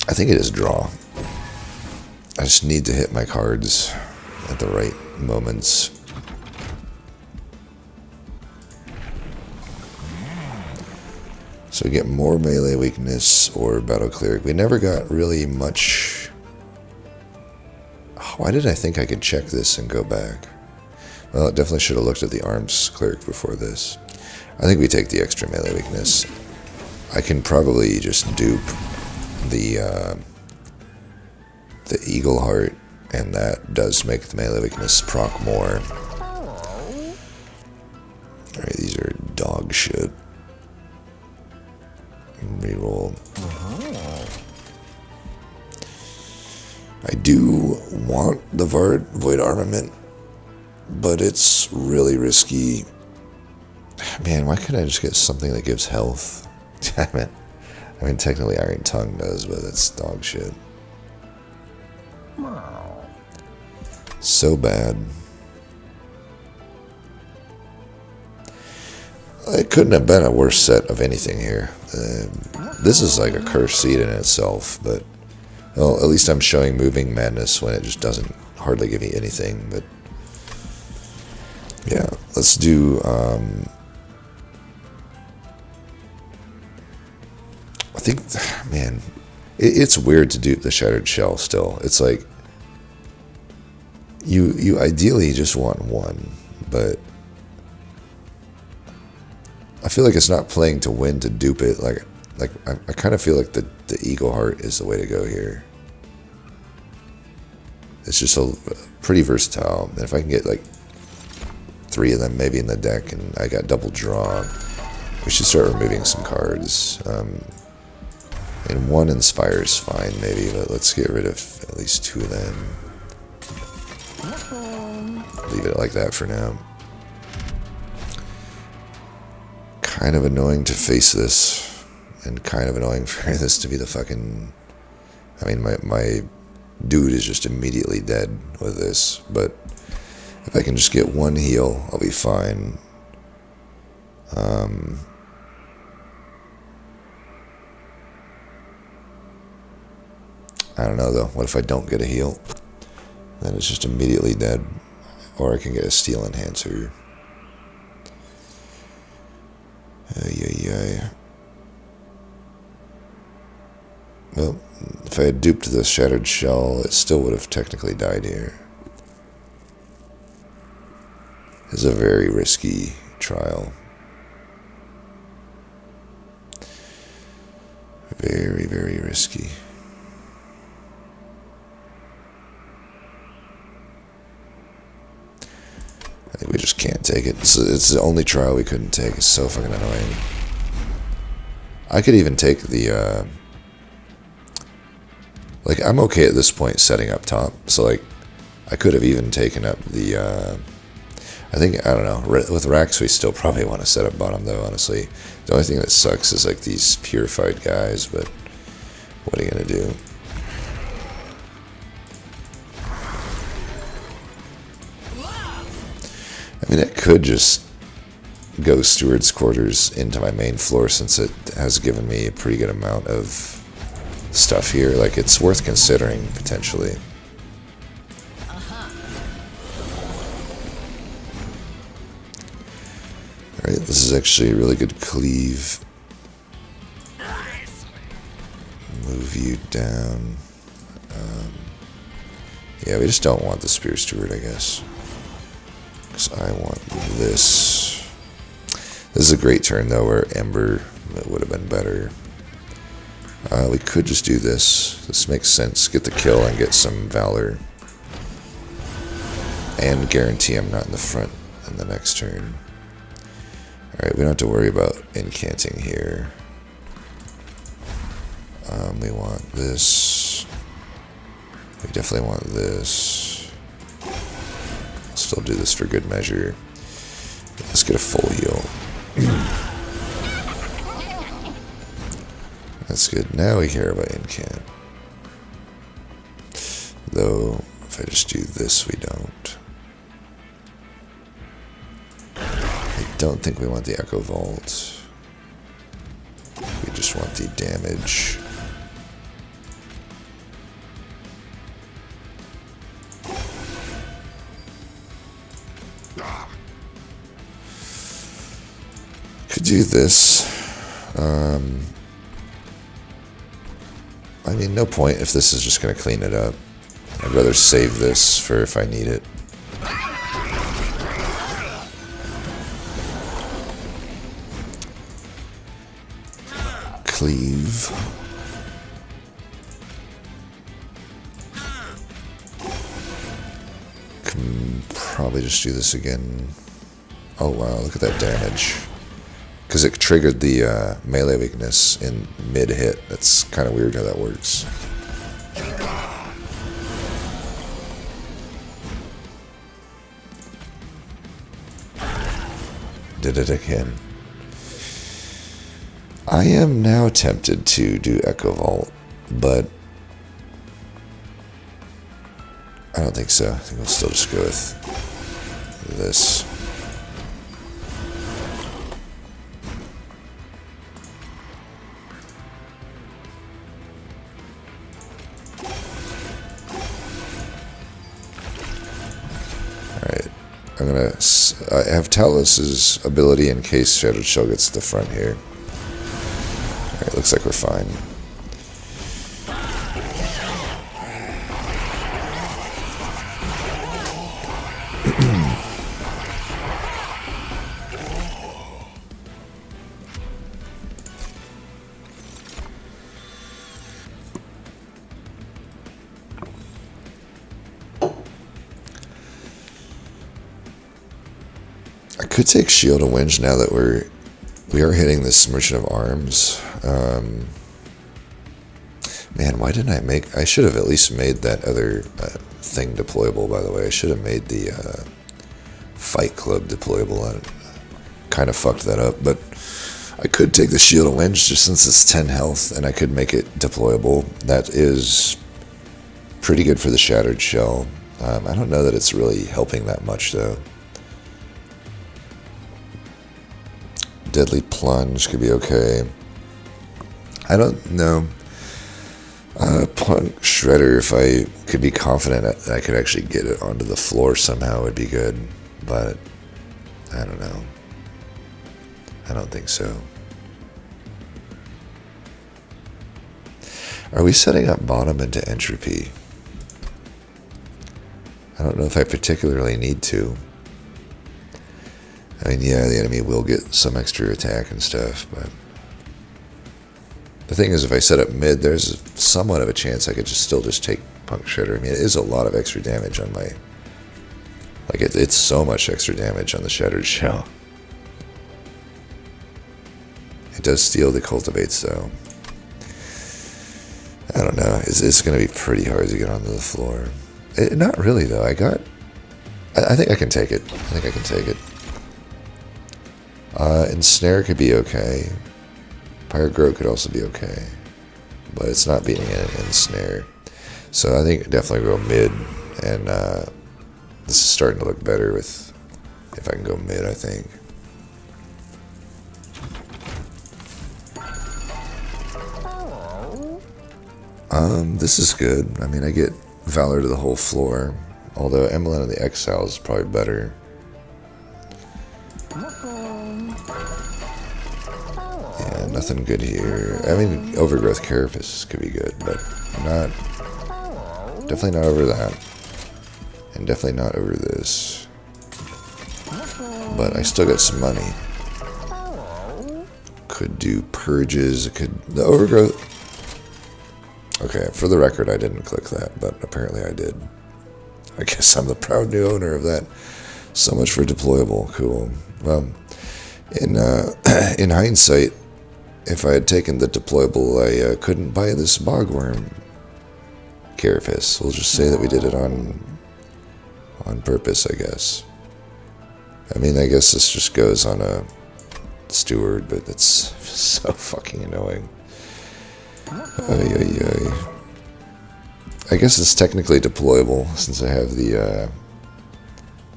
I think it is draw. I just need to hit my cards at the right moments. So we get more melee weakness or battle cleric. We never got really much. Why did I think I could check this and go back? Well, it definitely should have looked at the arms cleric before this. I think we take the extra melee weakness. I can probably just dupe the Eagle Heart, and that does make the melee weakness proc more. Alright, these are dog shit. Reroll. I do want the Void Armament, but it's really risky. Man, why couldn't I just get something that gives health? Damn it. I mean, technically Iron Tongue does, but it's dog shit. So bad. It couldn't have been a worse set of anything here. This is like a cursed seed in itself, but well, at least I'm showing Moving Madness when it just doesn't hardly give me anything. But yeah, let's do. I think, man, it's weird to do the Shattered Shell still. It's like you ideally just want one, but I feel like it's not playing to win to dupe it. Like I kind of feel like the Eagle Heart is the way to go here. It's just pretty versatile, and if I can get like 3 of them maybe in the deck, and I got double draw, we should start removing some cards. And 1 Inspire is fine maybe, but let's get rid of at least 2 of them. Leave it like that for now. Kind of annoying to face this, and kind of annoying for this to be the fucking. I mean, my dude is just immediately dead with this, but if I can just get 1 heal, I'll be fine. I don't know though. What if I don't get a heal? Then it's just immediately dead. Or I can get a Steel Enhancer. Well, if I had duped the Shattered Shell, it still would have technically died here. It's a very risky trial. Very, very risky. I think we just can't take it. It's the only trial we couldn't take. It's so fucking annoying. I could even take the, like, I'm okay at this point setting up top. So, like, I could have even taken up the, I think, I don't know, with Rax we still probably want to set up bottom though, honestly. The only thing that sucks is like these purified guys, but what are you going to do? I mean, it could just go Steward's Quarters into my main floor since it has given me a pretty good amount of stuff here. Like, it's worth considering, potentially. Alright, this is actually a really good cleave. Move you down. Yeah, we just don't want the Spear Steward, I guess. Because I want this. This is a great turn, though, where Ember would have been better. We could just do this. This makes sense. Get the kill and get some Valor. And guarantee I'm not in the front in the next turn. Alright, we don't have to worry about incanting here. We want this. We definitely want this. Still do this for good measure. Let's get a full heal. That's good. Now we care about incant. Though, if I just do this, we don't. I don't think we want the Echo Vault. We just want the damage. Could do this. I mean, no point if this is just going to clean it up. I'd rather save this for if I need it. Cleave. Can probably just do this again. Oh wow, look at that damage. Because it triggered the melee weakness in mid-hit. That's kind of weird how that works. Did it again. I am now tempted to do Echo Vault, but I don't think so. I think we'll still just go with this. I'm gonna have Talus's ability in case Shattered Shell gets to the front here. Alright, looks like we're fine. I could take Shield and Winge now that we are hitting this Merchant of Arms. Man, why didn't I make... I should have at least made that other thing deployable, by the way. I should have made the Fight Club deployable. I kind of fucked that up, but I could take the Shield and Winge just since it's 10 health, and I could make it deployable. That is pretty good for the Shattered Shell. I don't know that it's really helping that much, though. Deadly Plunge could be okay. I don't know. Punk Shredder, if I could be confident that I could actually get it onto the floor somehow, would be good. But I don't know. I don't think so. Are we setting up bottom into Entropy? I don't know if I particularly need to. I mean, yeah, the enemy will get some extra attack and stuff, but the thing is, if I set up mid, there's somewhat of a chance I could still take Punk Shredder. I mean, it is a lot of extra damage on my... Like, it's so much extra damage on the Shattered Shell. It does steal the Cultivates, though. I don't know. It's going to be pretty hard to get onto the floor. Not really, though. I think I can take it. I think I can take it. Ensnare could be okay. Pirate Grove could also be okay. But it's not beating an Ensnare. So I think definitely go mid. And this is starting to look better with if I can go mid, I think. This is good. I mean, I get Valor to the whole floor. Although Emblem of the Exile is probably better. Yeah, nothing good here. I mean, Overgrowth Carapace could be good, but not... Definitely not over that. And definitely not over this. But I still got some money. Could do Purges. The Overgrowth... Okay, for the record, I didn't click that, but apparently I did. I guess I'm the proud new owner of that. So much for deployable. Cool. Well, in hindsight, if I had taken the deployable, I couldn't buy this Bogworm Carapace. We'll just say that we did it on purpose, I guess. I mean, I guess this just goes on a Steward, but it's so fucking annoying. I guess it's technically deployable since I have the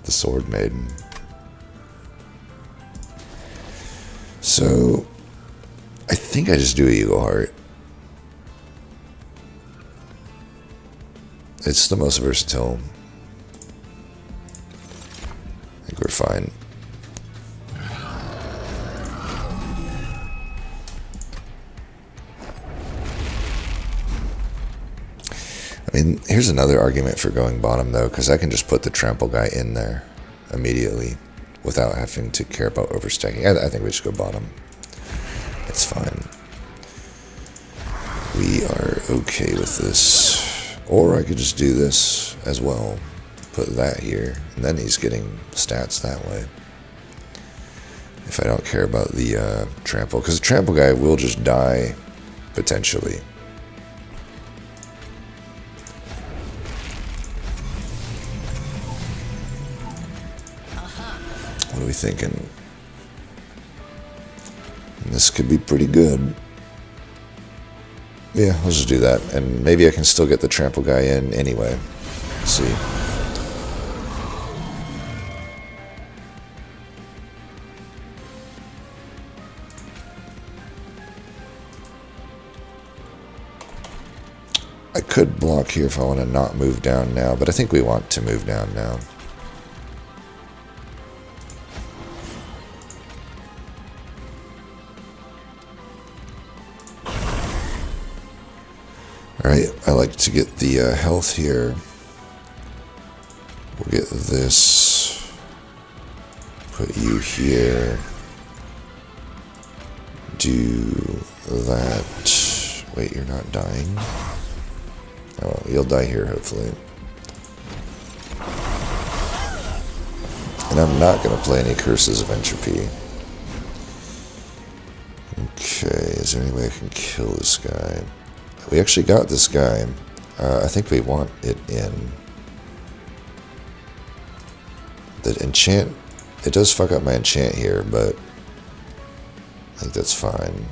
Sword Maiden. So I think I just do Eagle Heart. It's the most versatile. I think we're fine. I mean, here's another argument for going bottom, though, because I can just put the trample guy in there immediately without having to care about overstacking. I think we should go bottom. It's fine. We are okay with this. Or I could just do this as well. Put that here. And then he's getting stats that way. If I don't care about the trample. Because the trample guy will just die, potentially. What are we thinking? And this could be pretty good. Yeah, I'll just do that. And maybe I can still get the trample guy in anyway. Let's see. I could block here if I want to not move down now, but I think we want to move down now. Alright, I like to get the health here. We'll get this. Put you here. Do that. Wait, you're not dying? Oh, well, you'll die here, hopefully. And I'm not going to play any Curses of Entropy. Okay, is there any way I can kill this guy? We actually got this guy. I think we want it in. The enchant, it does fuck up my enchant here, but I think that's fine.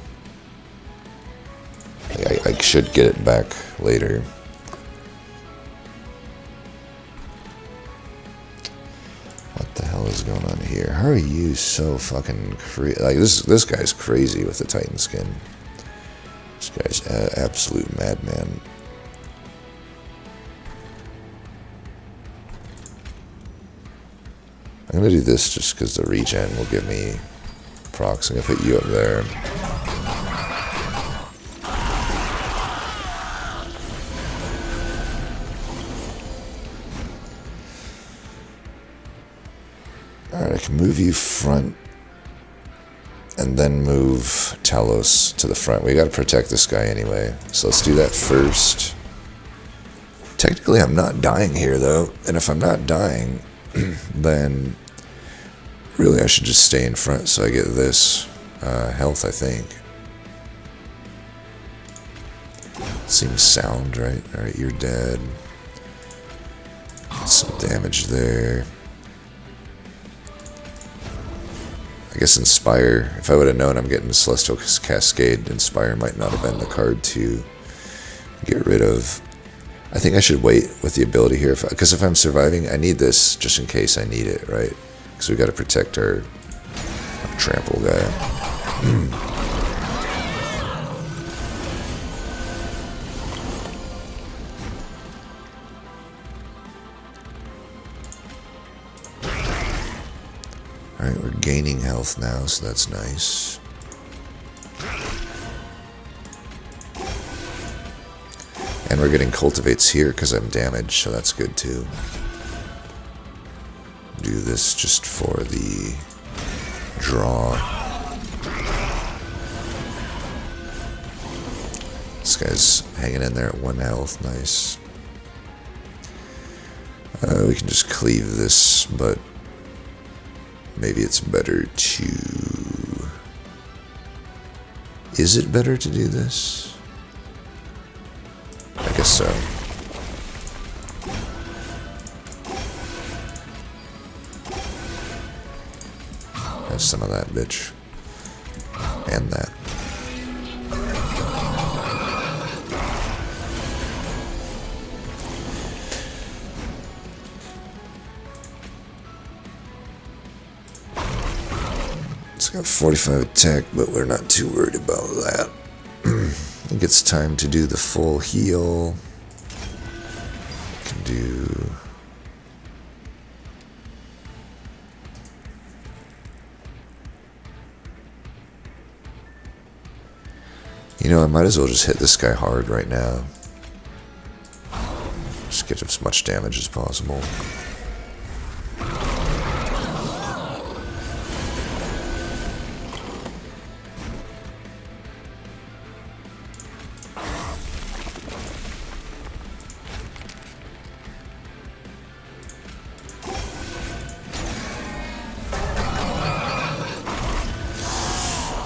I should get it back later. What the hell is going on here? How are you so fucking crazy? Like this guy's crazy with the Titan skin. This guy's an absolute madman. I'm going to do this just because the regen will give me procs. I'm going to put you up there. Alright, I can move you front. And then move Talos to the front. We gotta protect this guy anyway. So let's do that first. Technically I'm not dying here though. And if I'm not dying, then really I should just stay in front so I get this health, I think. Seems sound, right? Alright, you're dead. Some damage there. I guess Inspire, if I would have known I'm getting Celestial Cascade, Inspire might not have been the card to get rid of. I think I should wait with the ability here, because if I'm surviving, I need this just in case I need it, right? Because we got to protect our trample guy. Alright, we're gaining health now, so that's nice. And we're getting cultivates here because I'm damaged, so that's good too. Do this just for the draw. This guy's hanging in there at 1 health, nice. We can just cleave this, but maybe it's better to... Is it better to do this? I guess so. Have some of that, bitch. And that. It's got 45 attack, but we're not too worried about that. I think it's time to do the full heal. Can do... You know, I might as well just hit this guy hard right now. Just get as much damage as possible.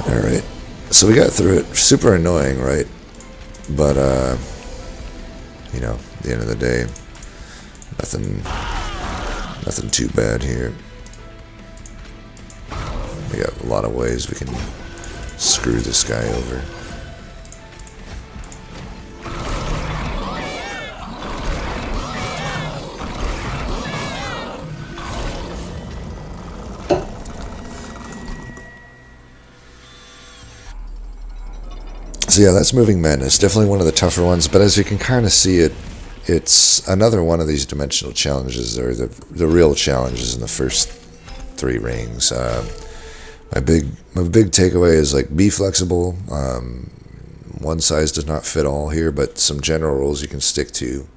Alright, so we got through it. Super annoying, right? But, you know, at the end of the day, nothing too bad here. We got a lot of ways we can screw this guy over. So yeah, that's Moving Madness. Definitely one of the tougher ones, but as you can kind of see it, it's another one of these dimensional challenges, or the real challenges in the first 3 rings. My big takeaway is, like, be flexible. One size does not fit all here, but some general rules you can stick to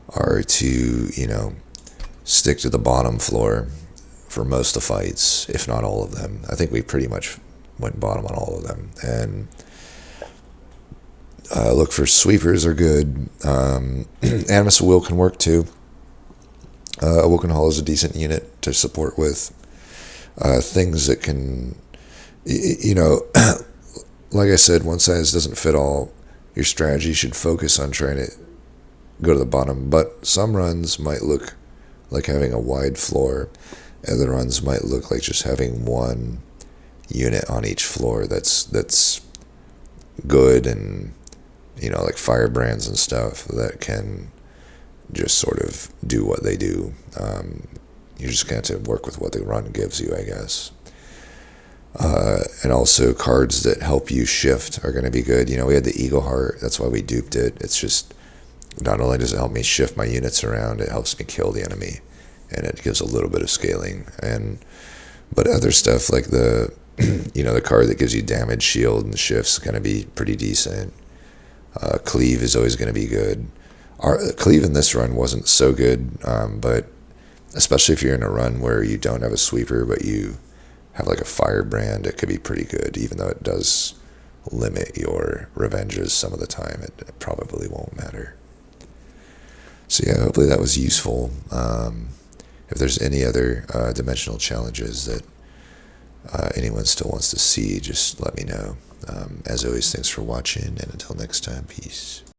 are to, you know, stick to the bottom floor for most of the fights, if not all of them. I think we pretty much went bottom on all of them. And look for sweepers are good. Animus Will can work too. Awoken Hall is a decent unit to support with. Things that can, you know, like I said, one size doesn't fit all. Your strategy should focus on trying to go to the bottom, but some runs might look like having a wide floor. Other runs might look like just having one unit on each floor that's good, and, you know, like firebrands and stuff that can just sort of do what they do. You just got to work with what the run gives you, I guess. And also cards that help you shift are going to be good. You know, we had the Eagle Heart. That's why we duped it. It's just, not only does it help me shift my units around, it helps me kill the enemy, and it gives a little bit of scaling. But other stuff like the, you know, the card that gives you damage, shield, and shifts is going to be pretty decent. Cleave is always going to be good. Our Cleave in this run wasn't so good, but especially if you're in a run where you don't have a sweeper, but you have like a firebrand, it could be pretty good, even though it does limit your revenges some of the time. It probably won't matter. So yeah, hopefully that was useful. If there's any other dimensional challenges that anyone still wants to see, just let me know. As always, thanks for watching, and until next time, peace.